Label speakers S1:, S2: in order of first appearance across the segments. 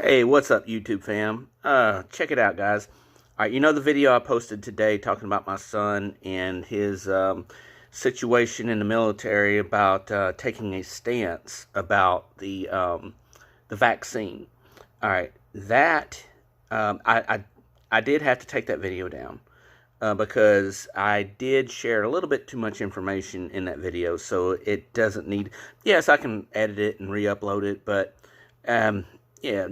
S1: Hey, what's up, YouTube fam? Check it out, guys. All right, you know the video I posted today talking about my son and his situation in the military about taking a stance about the vaccine. All right, that I did have to take that video down because I did share a little bit too much information in that video, so it doesn't need. Yes, I can edit it and re-upload it, but yeah,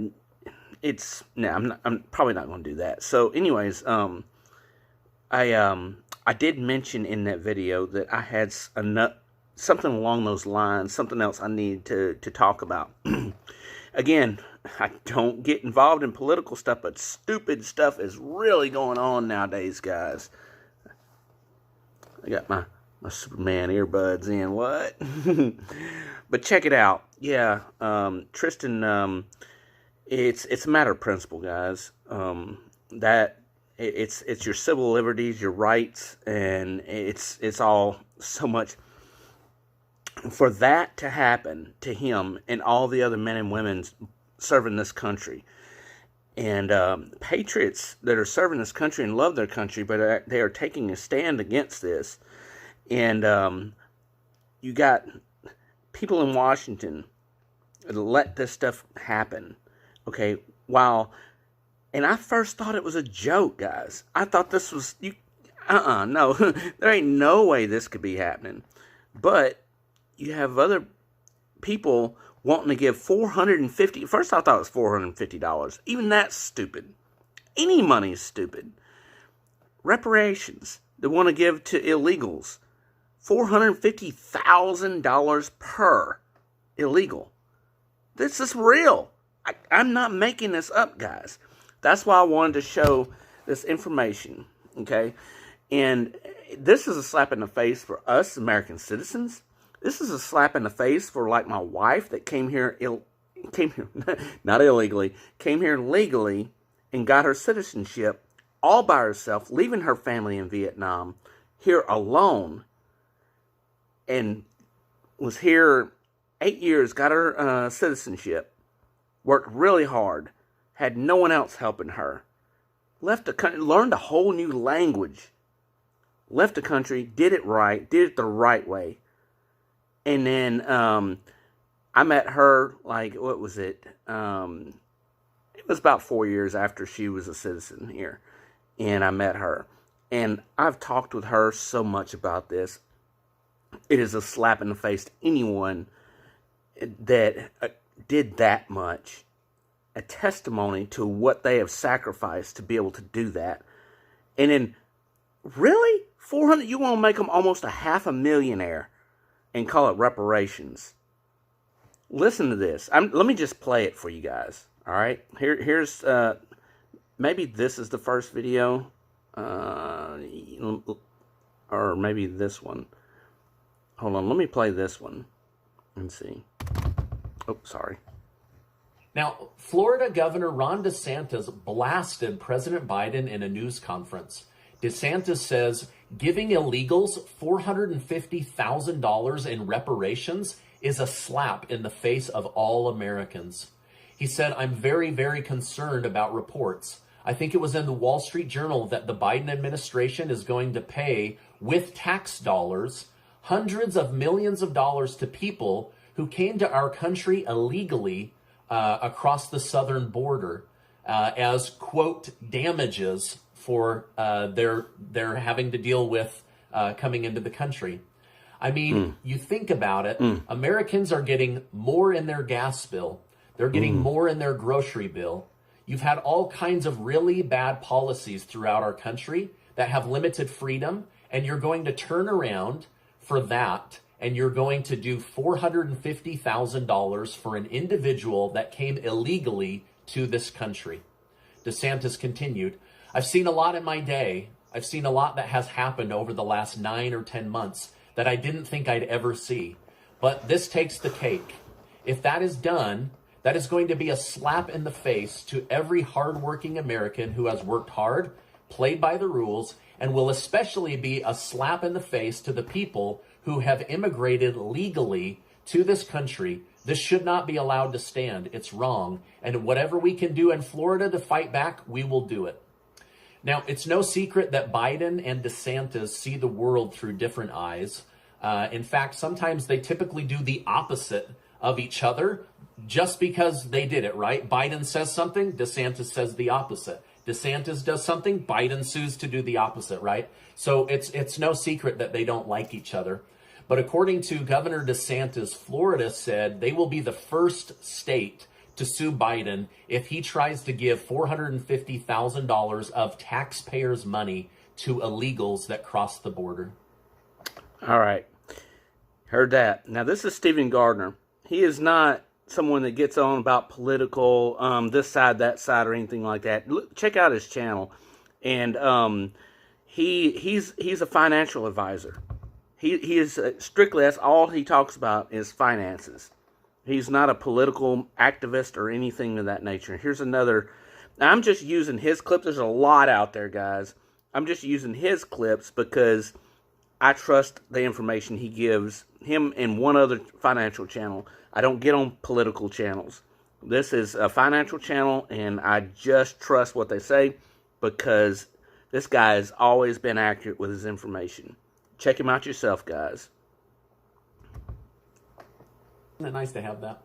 S1: it's no, I'm probably not going to do that. So, anyways, I did mention in that video that I had something along those lines, something else I need to talk about. Again, I don't get involved in political stuff, but stupid stuff is really going on nowadays, guys. I got my Superman earbuds in. What? But check it out. Yeah, Tristan. It's a matter of principle, guys. That it's your civil liberties, your rights, and it's all so much. For that to happen to him and all the other men and women serving this country, and patriots that are serving this country and love their country, but they are taking a stand against this, and you got people in Washington that let this stuff happen. Okay, and I first thought it was a joke, guys. I thought this was, no, there ain't no way this could be happening. But you have other people wanting to give $450, first I thought it was $450. Even that's stupid. Any money is stupid. Reparations, they want to give to illegals. $450,000 per illegal. This is real. I'm not making this up, guys. That's why I wanted to show this information, okay? And this is a slap in the face for us American citizens. This is a slap in the face for, like, my wife that came here not illegally, came here legally and got her citizenship all by herself, leaving her family in Vietnam, here alone, and was here 8 years, got her citizenship. Worked really hard, had no one else helping her, left the country, learned a whole new language, left the country, did it right, did it the right way, and then I met her, like, what was it? It was about 4 years after she was a citizen here, and I met her, and I've talked with her so much about this. It is a slap in the face to anyone that did that much, a testimony to what they have sacrificed to be able to do that. And then, really? 400, you want to make them almost a $500,000 and call it reparations. Listen to this. Let me just play it for you guys. All right, here's maybe this is the first video, or maybe this one. Hold on, let me play this one and see. Oh, sorry.
S2: Now, Florida Governor Ron DeSantis blasted President Biden in a news conference. DeSantis says giving illegals $450,000 in reparations is a slap in the face of all Americans. He said, "I'm very, very concerned about reports. I think it was in the Wall Street Journal that the Biden administration is going to pay, with tax dollars, hundreds of millions of dollars to people who came to our country illegally across the southern border as, quote, damages for their having to deal with coming into the country." I mean, you think about it, Americans are getting more in their gas bill. They're getting more in their grocery bill. You've had all kinds of really bad policies throughout our country that have limited freedom, and you're going to turn around for that, and you're going to do $450,000 for an individual that came illegally to this country. DeSantis continued, "I've seen a lot in my day. I've seen a lot that has happened over the last 9 or 10 months that I didn't think I'd ever see. But this takes the cake. If that is done, that is going to be a slap in the face to every hardworking American who has worked hard, played by the rules, and will especially be a slap in the face to the people who have immigrated legally to this country This should not be allowed to stand. It's wrong. And whatever we can do in Florida to fight back, we will do it. Now, it's no secret that Biden and DeSantis see the world through different eyes. In fact, sometimes they typically do the opposite of each other just because they did it, right? Biden says something, DeSantis says the opposite. DeSantis does something, Biden sues to do the opposite, right? So it's no secret that they don't like each other. But according to Governor DeSantis, Florida said they will be the first state to sue Biden if he tries to give $450,000 of taxpayers' money to illegals that cross the border.
S1: All right. Heard that. Now, this is Stephen Gardner. He is not someone that gets on about political, this side, that side, or anything like that. Look, check out his channel. And he's a financial advisor. He is strictly, that's all he talks about is finances. He's not a political activist or anything of that nature. Here's another. Now, I'm just using his clips. There's a lot out there, guys. I'm just using his clips because I trust the information he gives, him and one other financial channel. I don't get on political channels. This is a financial channel, and I just trust what they say because this guy has always been accurate with his information. Check him out yourself, guys.
S2: Isn't it nice to have that?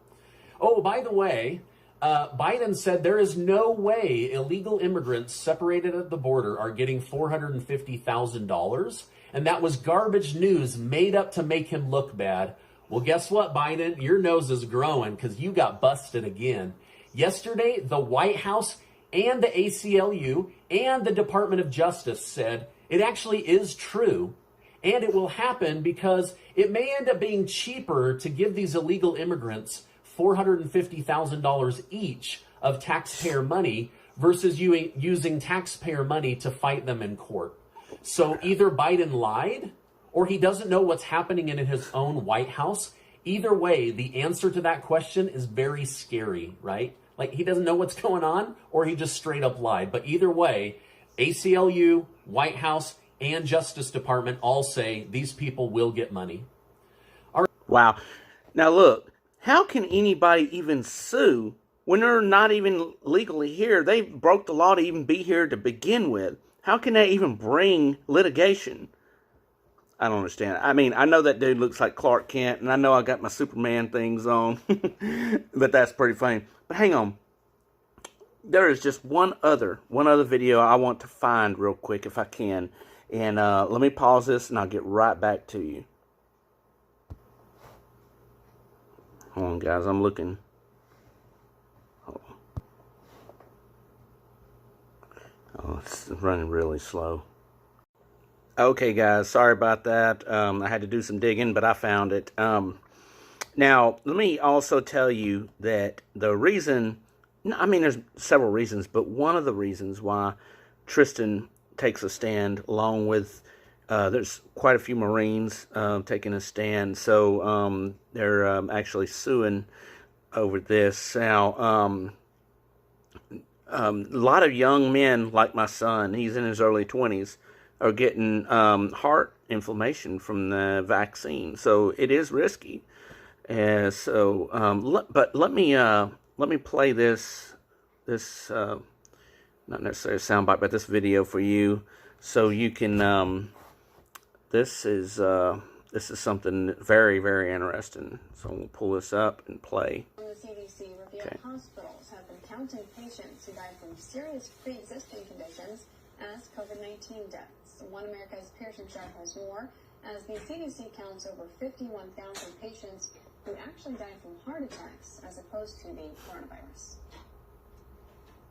S2: Oh, by the way, Biden said there is no way illegal immigrants separated at the border are getting $450,000. And that was garbage news made up to make him look bad. Well, guess what, Biden? Your nose is growing because you got busted again. Yesterday, the White House and the ACLU and the Department of Justice said it actually is true. And it will happen because it may end up being cheaper to give these illegal immigrants $450,000 each of taxpayer money versus using taxpayer money to fight them in court. So either Biden lied or he doesn't know what's happening in his own White House. Either way, the answer to that question is very scary, right? Like he doesn't know what's going on or he just straight up lied. But either way, ACLU, White House, and Justice Department all say these people will get money. All right.
S1: Wow. Now look, how can anybody even sue when they're not even legally here? They broke the law to even be here to begin with. How can they even bring litigation? I don't understand. I mean, I know that dude looks like Clark Kent, and I know I got my Superman things on, but that's pretty funny. But hang on. There is just one other video I want to find real quick if I can. And let me pause this, and I'll get right back to you. Hold on, guys. I'm looking. Hold on. Oh, it's running really slow. Okay, guys. Sorry about that. I had to do some digging, but I found it. Now, let me also tell you that the reason... I mean, there's several reasons, but one of the reasons why Tristan takes a stand, along with there's quite a few Marines taking a stand, so they're actually suing over this. Now, a lot of young men like my son, he's in his early 20s, are getting heart inflammation from the vaccine, so it is risky. But let me play this not necessarily a soundbite, but this video for you, so you can. This is something very, very interesting. So we'll pull this up and play.
S3: The CDC revealed hospitals have been counting patients who died from serious pre-existing conditions as COVID-19 deaths. One America's Pearson chart has more, as the CDC counts over 51,000 patients who actually died from heart attacks as opposed to the coronavirus.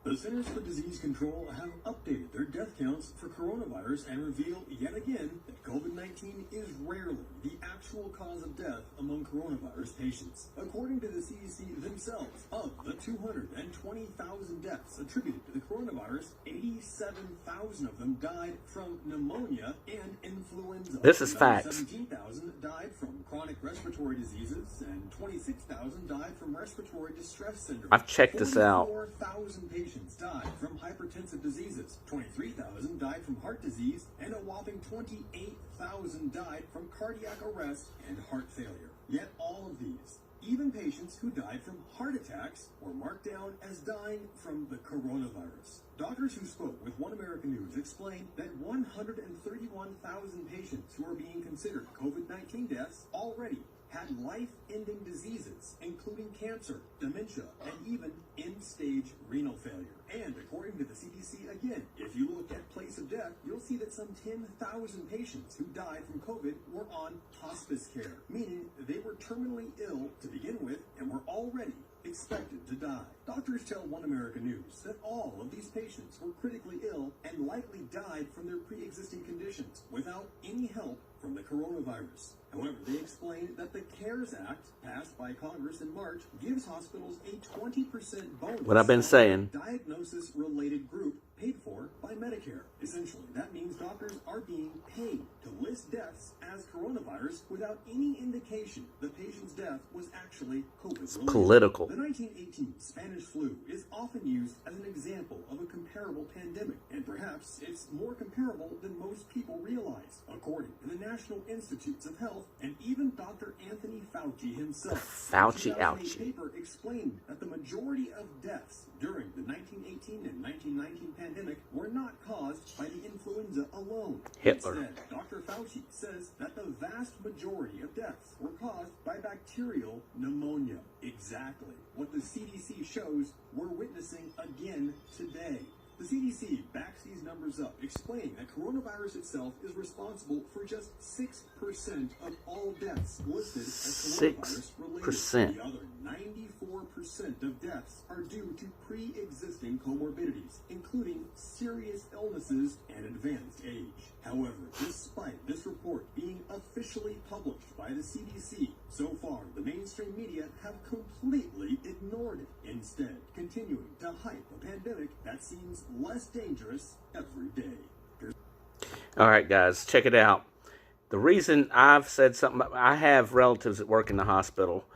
S4: The Centers for Disease Control have updated their death counts for coronavirus and reveal yet again that COVID-19 is rarely the actual cause of death among coronavirus patients. According to the CDC themselves, of the 220,000 deaths attributed to the coronavirus, 87,000 of them died from pneumonia and influenza.
S1: This is facts.
S4: 17,000 died from chronic respiratory diseases, and 26,000 died from respiratory distress syndrome.
S1: I've checked this out.
S4: 44,000 patients died from hypertensive diseases, 23,000 died from heart disease, and a whopping 28,000 died from cardiac arrest and heart failure. Yet all of these, Even patients who died from heart attacks were marked down as dying from the coronavirus. Doctors who spoke with One American News explained that 131,000 patients who are being considered COVID-19 deaths already had life-ending diseases, including cancer, dementia, and even end-stage renal failure. And according to the CDC, again, if you look at place of death, you'll see that some 10,000 patients who died from COVID were on hospice care, meaning they were terminally ill to begin with and were already expected to die. Doctors tell One American News that all of these patients were critically ill and likely died from their pre-existing conditions without any help from the coronavirus. However, they explain that the CARES Act, passed by Congress in March, gives hospitals a 20% bonus.
S1: What I've been saying.
S4: Diagnosis-related group paid for by Medicare. Essentially, that means doctors are being paid to list deaths as coronavirus without any indication the patient's death was actually COVID-related.
S1: Political.
S4: The 1918 Spanish flu is often used as an example of a comparable pandemic, and perhaps it's more comparable than most people realize, according to the National Institutes of Health and even Dr. Anthony Fauci himself.
S1: Fauci,
S4: A
S1: ouchie.
S4: paper explained that the majority of deaths during the 1918 and 1919 pandemic were not caused by the influenza alone.
S1: Hitler.
S4: Instead, Dr. Fauci says that the vast majority of deaths were caused by bacterial pneumonia. Exactly what the CDC shows we're witnessing again today. The CDC backs these numbers up, explaining that coronavirus itself is responsible for just 6% of all deaths listed as coronavirus-related. The other 94% of deaths are due to pre-existing comorbidities, including serious illnesses and advanced age. However, despite this report being officially published by the CDC, so far the mainstream media have completely ignored it, instead continuing to hype a pandemic that seems less dangerous every day.
S1: All right, guys, check it out. The reason I've said something, I have relatives that work in the hospital.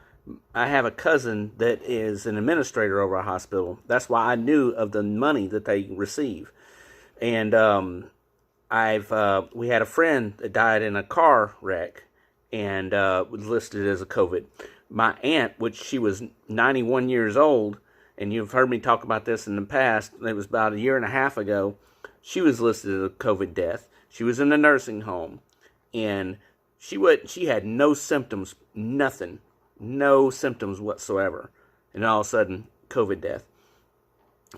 S1: I have a cousin that is an administrator over a hospital. That's why I knew of the money that they receive. And we had a friend that died in a car wreck and was listed as a COVID. My aunt, which she was 91 years old, and you've heard me talk about this in the past, it was about a year and a half ago, she was listed as a COVID death. She was in a nursing home, and she had no symptoms, nothing, no symptoms whatsoever, and all of a sudden, COVID death.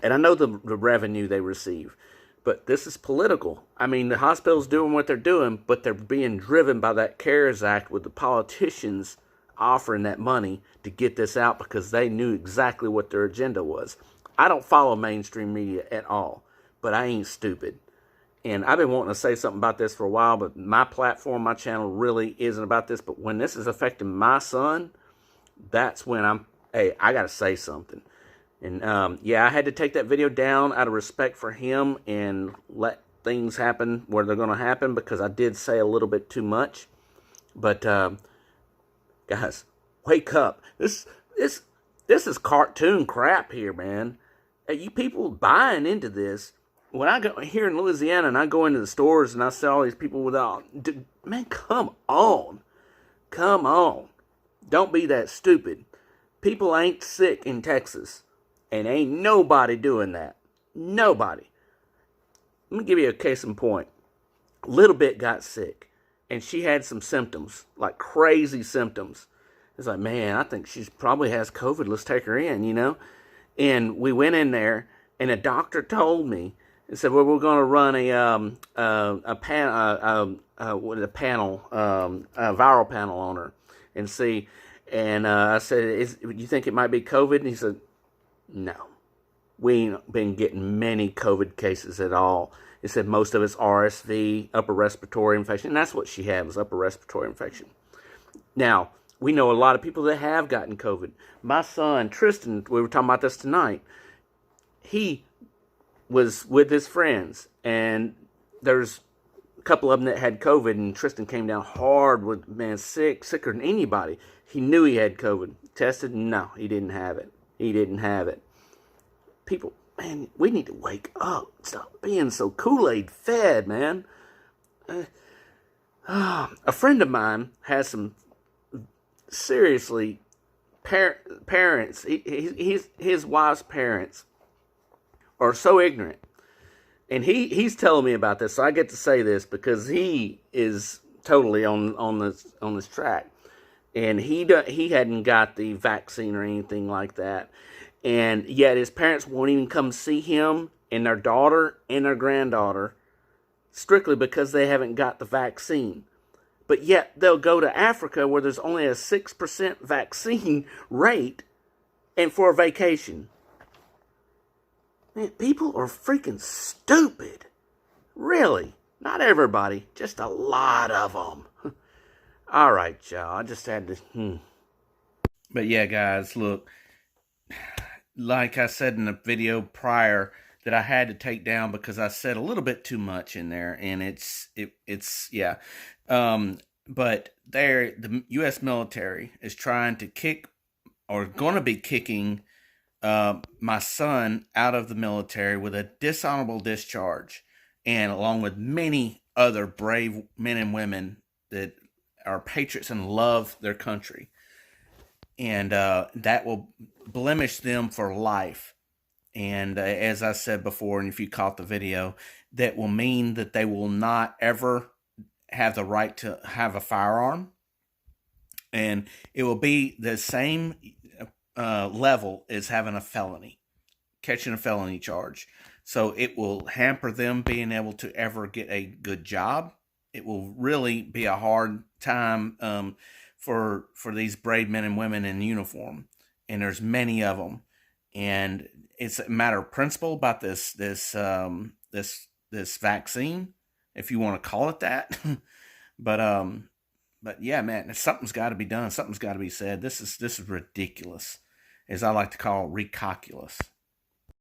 S1: And I know the revenue they receive, but this is political. I mean, the hospital's doing what they're doing, but they're being driven by that CARES Act with the politicians offering that money to get this out because they knew exactly what their agenda was. I don't follow mainstream media at all, but I ain't stupid. And I've been wanting to say something about this for a while, but my platform, my channel really isn't about this. But when this is affecting my son, that's when I got to say something. And yeah, I had to take that video down out of respect for him and let things happen where they're going to happen because I did say a little bit too much. But guys, wake up. This is cartoon crap here, man. Hey, you people buying into this. When I go here in Louisiana and I go into the stores and I see all these people without, man, come on. Come on. Don't be that stupid. People ain't sick in Texas. And ain't nobody doing that. Nobody. Let me give you a case in point. Little Bit got sick. And she had some symptoms. Like crazy symptoms. It's like, man, I think she probably has COVID. Let's take her in, you know. And we went in there. And a doctor told me. And said, well, we're going to run a viral panel on her. And see. And I said, you think it might be COVID? And he said, no, we ain't been getting many COVID cases at all. It said most of it's RSV, upper respiratory infection. And that's what she had, was upper respiratory infection. Now, we know a lot of people that have gotten COVID. My son, Tristan, we were talking about this tonight. He was with his friends. And there's a couple of them that had COVID. And Tristan came down hard with, man, sicker than anybody. He knew he had COVID. Tested? No, he didn't have it. He didn't have it. People, man, we need to wake up. Stop being so Koolaid fed, man. A friend of mine has some seriously parents, his wife's parents are so ignorant. And he's telling me about this, so I get to say this because he is totally on this track, and he hadn't got the vaccine or anything like that, and yet his parents won't even come see him and their daughter and their granddaughter, strictly because they haven't got the vaccine. But yet they'll go to Africa where there's only a 6% vaccine rate, and for a vacation. Man, people are freaking stupid. Really. Not everybody, just a lot of them. All right, y'all. I just had to... But yeah, guys, look. Like I said in the video prior that I had to take down because I said a little bit too much in there. And yeah. But the U.S. military is trying to kick, or going to be kicking, my son out of the military with a dishonorable discharge, and along with many other brave men and women that are patriots and love their country. And that will blemish them for life. And as I said before, and if you caught the video, that will mean that they will not ever have the right to have a firearm. And it will be the same level as having a felony, catching a felony charge. So it will hamper them being able to ever get a good job. It will really be a hard time for these brave men and women in uniform, and there's many of them. And it's a matter of principle about this vaccine, if you want to call it that. But yeah, man, something's got to be done. Something's got to be said. This is ridiculous, as I like to call recalculous.